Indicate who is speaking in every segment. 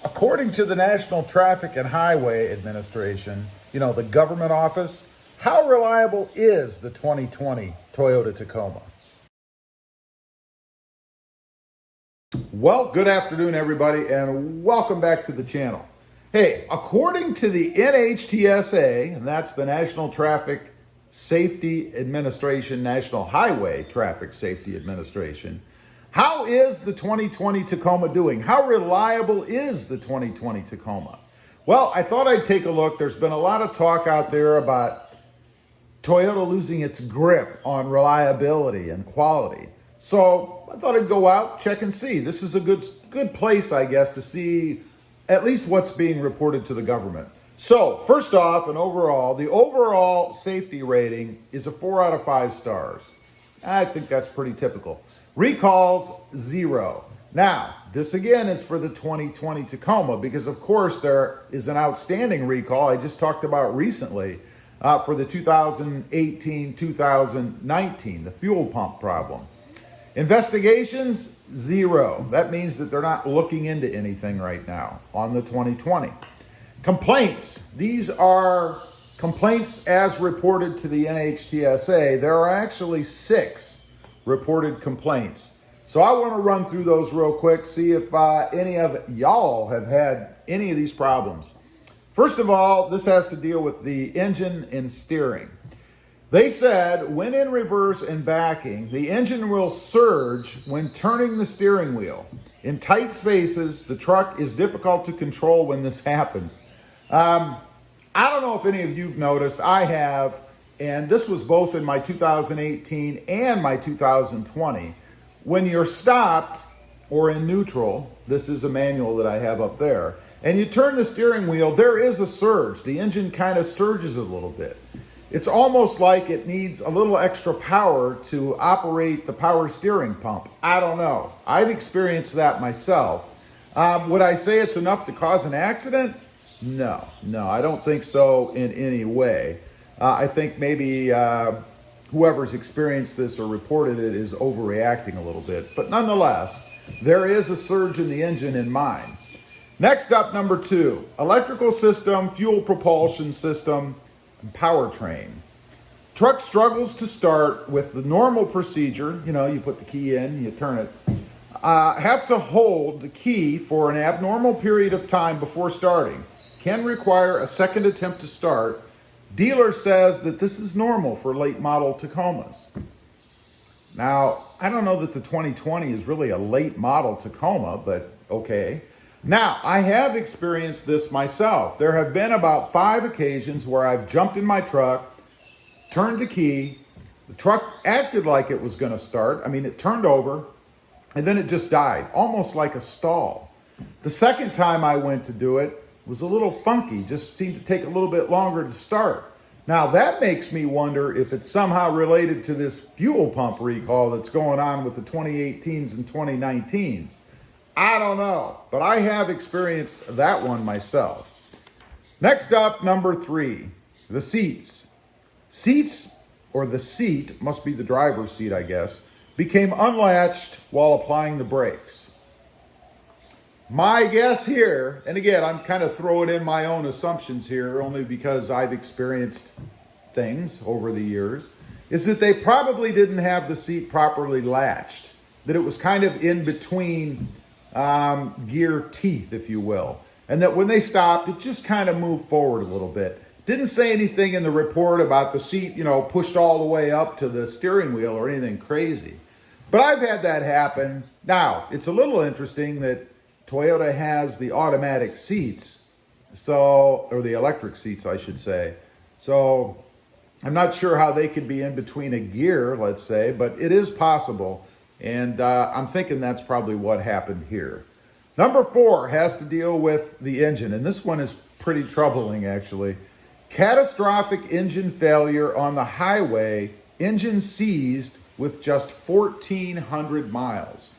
Speaker 1: According to the National Traffic and Highway Administration, the government office, how reliable is the 2020 Toyota Tacoma? Well, good afternoon, everybody, and welcome back to the channel. Hey, according to the NHTSA, and that's the National Traffic Safety Administration, National Highway Traffic Safety Administration, how is the 2020 Tacoma doing? How reliable is the 2020 Tacoma? Well, I thought I'd take a look. There's been a lot of talk out there about Toyota losing its grip on reliability and quality. So I thought I'd go out, check and see. This is a good place, I guess, to see at least what's being reported to the government. So first off, the overall safety rating is a 4 out of 5 stars. I think that's pretty typical. Recalls, 0. Now, this again is for the 2020 Tacoma because, of course, there is an outstanding recall I just talked about recently for the 2018-2019, the fuel pump problem. Investigations, 0. That means that they're not looking into anything right now on the 2020. Complaints. These are complaints as reported to the NHTSA. There are actually 6 reported complaints. So I want to run through those real quick, see if any of y'all have had any of these problems. First of all, this has to deal with the engine and steering. They said when in reverse and backing, the engine will surge when turning the steering wheel. In tight spaces, the truck is difficult to control when this happens. I don't know if any of you've noticed, I have, and this was both in my 2018 and my 2020. When you're stopped or in neutral, this is a manual that I have up there, and you turn the steering wheel, there is a surge. The engine kind of surges a little bit. It's almost like it needs a little extra power to operate the power steering pump. I don't know. I've experienced that myself. Would I say it's enough to cause an accident? No, I don't think so in any way. I think maybe whoever's experienced this or reported it is overreacting a little bit. But nonetheless, there is a surge in the engine in mine. Next up, number 2, electrical system, fuel propulsion system, and powertrain. Truck struggles to start with the normal procedure. You put the key in, you turn it. Have to hold the key for an abnormal period of time before starting. Can require a second attempt to start. Dealer says that this is normal for late model Tacomas. Now, I don't know that the 2020 is really a late model Tacoma, but okay. Now, I have experienced this myself. There have been about 5 occasions where I've jumped in my truck, turned the key, the truck acted like it was going to start. It turned over, and then it just died, almost like a stall. The second time I went to do it was a little funky, just seemed to take a little bit longer to start. Now, that makes me wonder if it's somehow related to this fuel pump recall that's going on with the 2018s and 2019s. I don't know, but I have experienced that one myself. Next up, number 3, the seats. Seats, or the seat, must be the driver's seat, I guess, became unlatched while applying the brakes. My guess here, and again, I'm kind of throwing in my own assumptions here only because I've experienced things over the years, is that they probably didn't have the seat properly latched, that it was kind of in between gear teeth, if you will. And that when they stopped, it just kind of moved forward a little bit. Didn't say anything in the report about the seat, pushed all the way up to the steering wheel or anything crazy. But I've had that happen. Now, it's a little interesting that Toyota has the automatic seats, or the electric seats, I should say. So I'm not sure how they could be in between a gear, let's say, but it is possible. And I'm thinking that's probably what happened here. Number 4 has to deal with the engine, and this one is pretty troubling, actually. Catastrophic engine failure on the highway, engine seized with just 1,400 miles.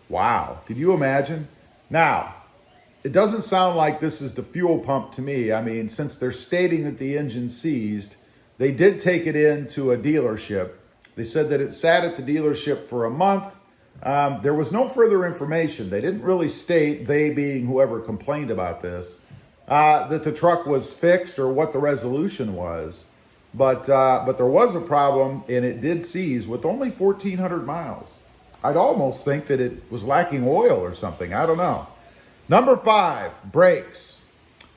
Speaker 1: Wow, could you imagine? Now, it doesn't sound like this is the fuel pump to me. Since they're stating that the engine seized, they did take it into a dealership. They said that it sat at the dealership for a month. There was no further information. They didn't really state, they being whoever complained about this, that the truck was fixed or what the resolution was. But there was a problem, and it did seize with only 1,400 miles. I'd almost think that it was lacking oil or something. I don't know. Number 5, brakes.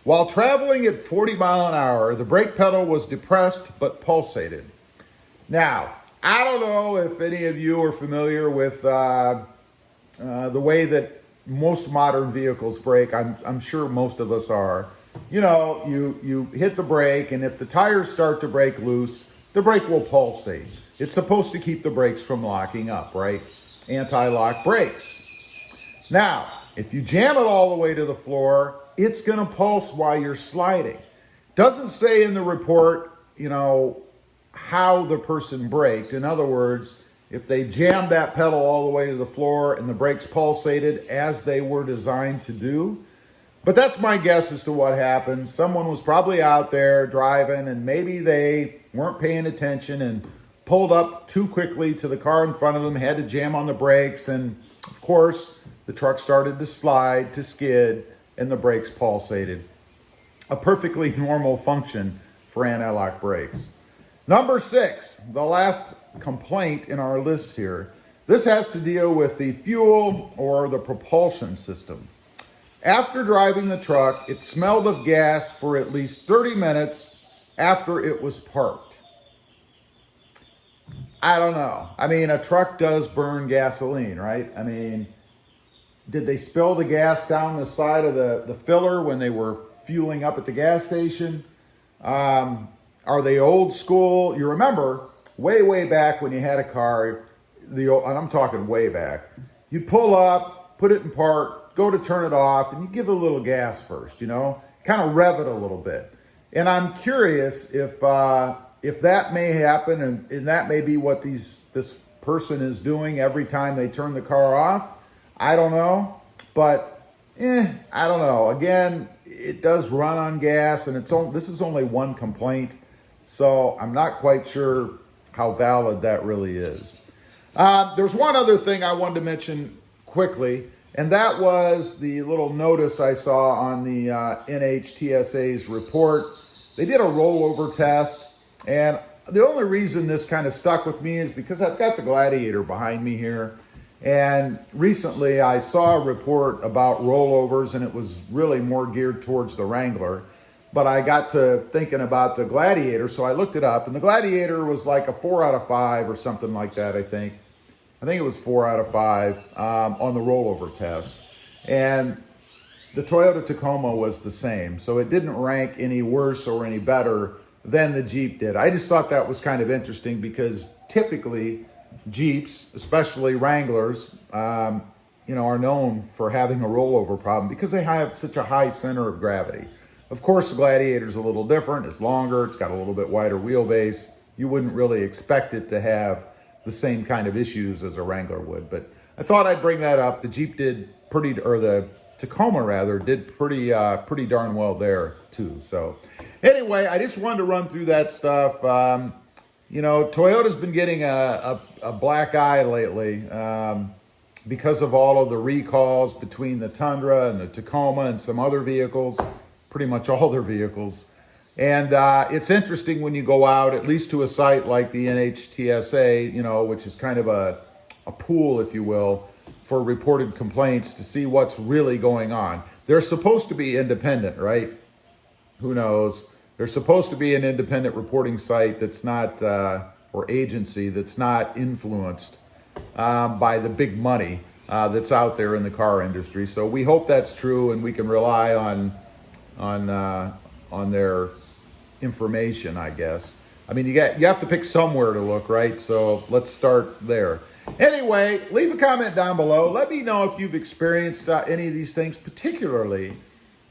Speaker 1: While traveling at 40 mile an hour, the brake pedal was depressed but pulsated. Now, I don't know if any of you are familiar with the way that most modern vehicles brake. I'm sure most of us are. You know, you hit the brake, and if the tires start to break loose, the brake will pulsate. It's supposed to keep the brakes from locking up, right? Anti-lock brakes. Now, if you jam it all the way to the floor, it's going to pulse while you're sliding. Doesn't say in the report, you know, how the person braked. In other words, if they jammed that pedal all the way to the floor and the brakes pulsated as they were designed to do. But that's my guess as to what happened. Someone was probably out there driving, and maybe they weren't paying attention and pulled up too quickly to the car in front of them, had to jam on the brakes, and of course, the truck started to slide, to skid, and the brakes pulsated. A perfectly normal function for anti-lock brakes. Number 6, the last complaint in our list here. This has to deal with the fuel or the propulsion system. After driving the truck, it smelled of gas for at least 30 minutes after it was parked. I don't know. I mean, a truck does burn gasoline, right? I mean, did they spill the gas down the side of the filler when they were fueling up at the gas station? Are they old school? You remember way back when you had a car, and I'm talking way back, you'd pull up, put it in park, go to turn it off, and you give it a little gas first, you know, kind of rev it a little bit. And I'm curious if that may happen, and that may be what this person is doing every time they turn the car off. I don't know, but I don't know. Again, it does run on gas, and this is only one complaint, so I'm not quite sure how valid that really is. There's one other thing I wanted to mention quickly, and that was the little notice I saw on the NHTSA's report. They did a rollover test, and the only reason this kind of stuck with me is because I've got the Gladiator behind me here. And recently I saw a report about rollovers, and it was really more geared towards the Wrangler. But I got to thinking about the Gladiator, so I looked it up, and the Gladiator was like a 4 out of 5 or something like that, I think. I think it was 4 out of 5 on the rollover test. And the Toyota Tacoma was the same, so it didn't rank any worse or any better than the Jeep did. I just thought that was kind of interesting because typically Jeeps, especially Wranglers, are known for having a rollover problem because they have such a high center of gravity. Of course, the Gladiator's a little different. It's longer. It's got a little bit wider wheelbase. You wouldn't really expect it to have the same kind of issues as a Wrangler would. But I thought I'd bring that up. The Jeep did the Tacoma rather, did pretty darn well there too. So anyway, I just wanted to run through that stuff. Toyota's been getting a black eye lately because of all of the recalls between the Tundra and the Tacoma and some other vehicles, pretty much all their vehicles. And it's interesting when you go out, at least to a site like the NHTSA, which is kind of a pool, if you will, for reported complaints to see what's really going on. They're supposed to be independent, right? Who knows? There's supposed to be an independent reporting site that's not, or agency that's not influenced by the big money that's out there in the car industry. So we hope that's true, and we can rely on their information, I guess. I mean, you have to pick somewhere to look, right? So let's start there. Anyway, leave a comment down below. Let me know if you've experienced any of these things, particularly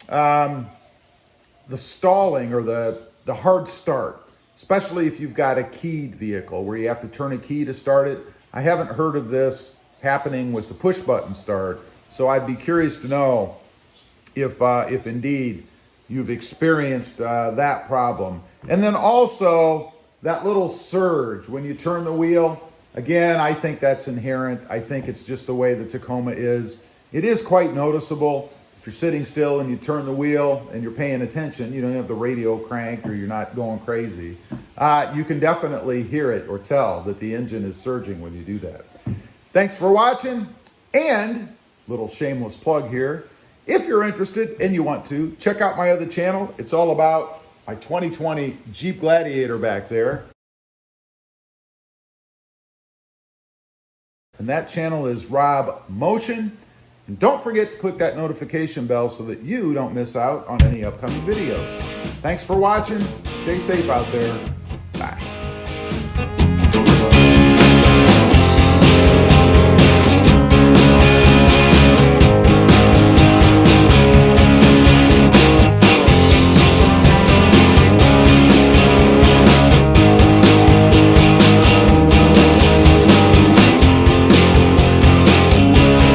Speaker 1: the stalling or the hard start, especially if you've got a keyed vehicle where you have to turn a key to start it. I haven't heard of this happening with the push button start, so I'd be curious to know if indeed you've experienced that problem. And then also that little surge when you turn the wheel, Again, I think that's inherent. I think it's just the way the Tacoma is. It is quite noticeable. If you're sitting still and you turn the wheel and you're paying attention, you don't have the radio cranked or you're not going crazy, you can definitely hear it or tell that the engine is surging when you do that. Thanks for watching, and little shameless plug here. If you're interested and you want to, check out my other channel. It's all about my 2020 Jeep Gladiator back there. And that channel is RobMotive. And don't forget to click that notification bell so that you don't miss out on any upcoming videos. Thanks for watching. Stay safe out there. Bye.